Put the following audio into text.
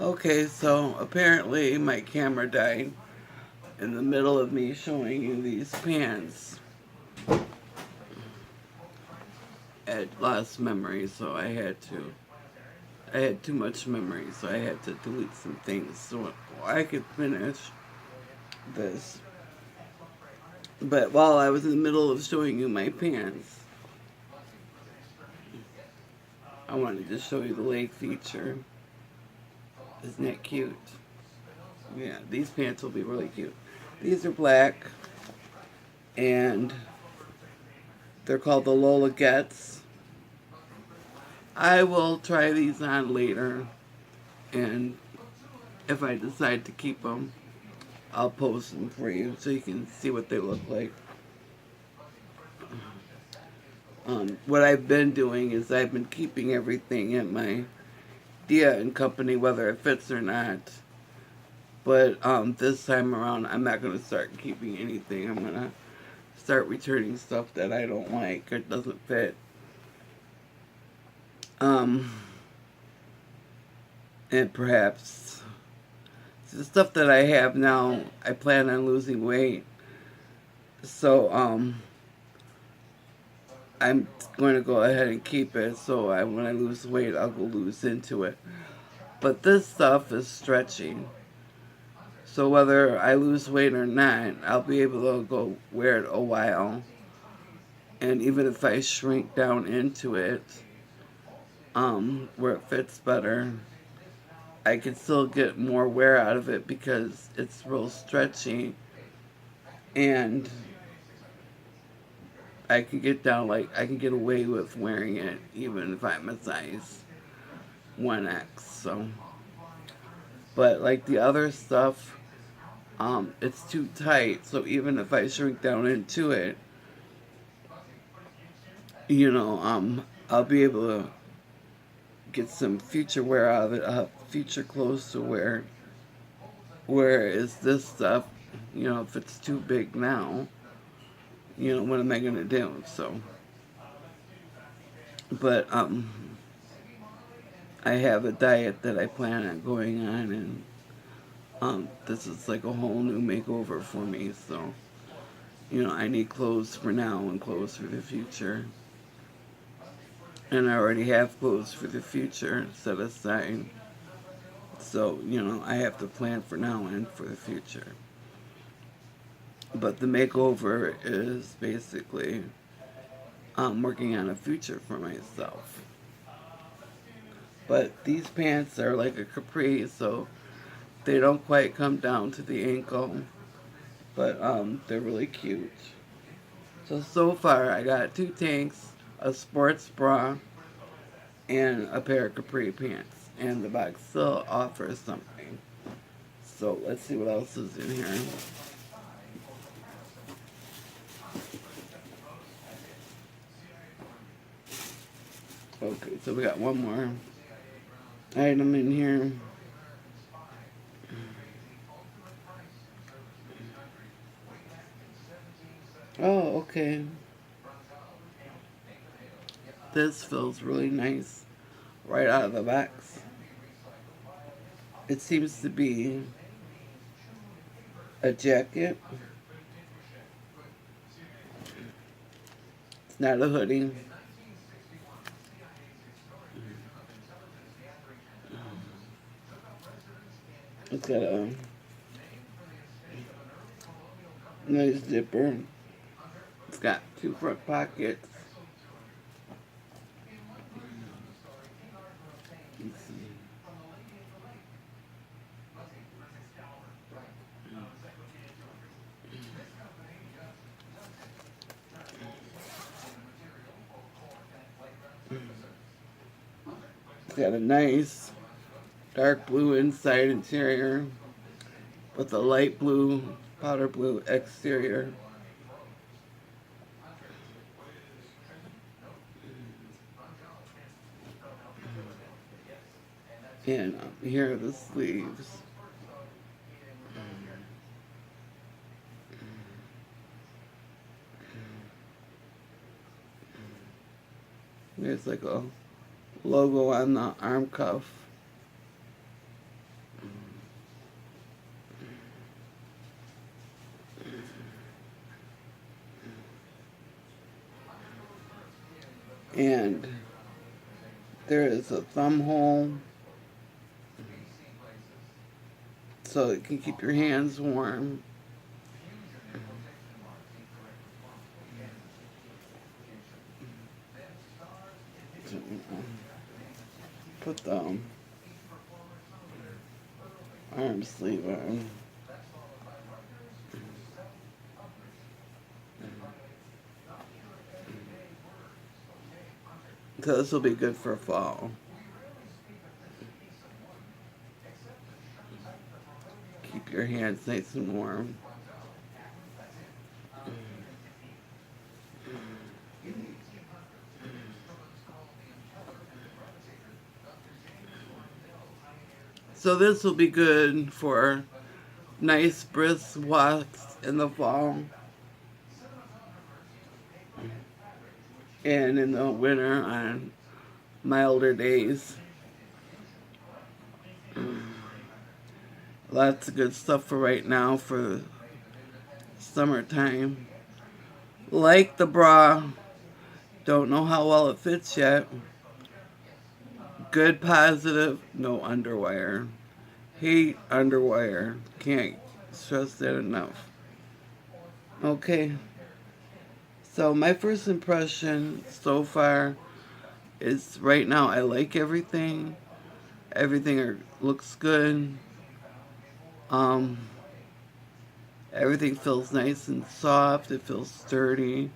Okay, so apparently my camera died in the middle of me showing you these pants. I lost memory, so I had too much memory, so I had to delete some things so I could finish this. But while I was in the middle of showing you my pants, I wanted to show you the leg feature. Isn't that cute? Yeah, these pants will be really cute. These are black, and they're called the Lola Gets. I will try these on later, and if I decide to keep them, I'll post them for you so you can see what they look like. What I've been doing is I've been keeping everything in my Dia and Company, whether it fits or not. But this time around, I'm not going to start keeping anything. I'm going to start returning stuff that I don't like or doesn't fit. Um, and perhaps the stuff that I have now, I plan on losing weight. So I'm going to go ahead and keep it. So when I lose weight, I'll go lose into it. But this stuff is stretching. So whether I lose weight or not, I'll be able to go wear it a while. And even if I shrink down into it, where it fits better, I can still get more wear out of it because it's real stretchy. And I can get down, like, I can get away with wearing it even if I'm a size 1X. So, but like the other stuff, it's too tight. So even if I shrink down into it, I'll be able to get some future wear out of it. I'll have future clothes to wear. Whereas this stuff, if it's too big now, what am I gonna do? So, but I have a diet that I plan on going on, and this is like a whole new makeover for me. So, I need clothes for now and clothes for the future. And I already have clothes for the future set aside. So, I have to plan for now and for the future. But the makeover is basically working on a future for myself. But these pants are like a capri, so they don't quite come down to the ankle. But they're really cute. So far, I got 2 tanks, a sports bra, and a pair of capri pants. And the box still offers something. So let's see what else is in here. Okay, so we got one more item in here. Oh, okay. This feels really nice right out of the box. It seems to be a jacket. It's not a hoodie. It's got a nice zipper. It's got 2 front pockets. It's got a nice dark blue inside interior with a light blue, powder blue exterior. And here are the sleeves. There's like a logo on the arm cuff. And there is a thumb hole so it can keep your hands warm. Put the arm sleeve on. So this will be good for fall. Keep your hands nice and warm. So this will be good for nice brisk walks in the fall. And in the winter on milder days. Lots of good stuff for right now for summertime. Like the bra. Don't know how well it fits yet. Good positive, no underwire. Hate underwire. Can't stress that enough. Okay. So my first impression so far is right now I like everything. Everything looks good. Everything feels nice and soft. It feels sturdy.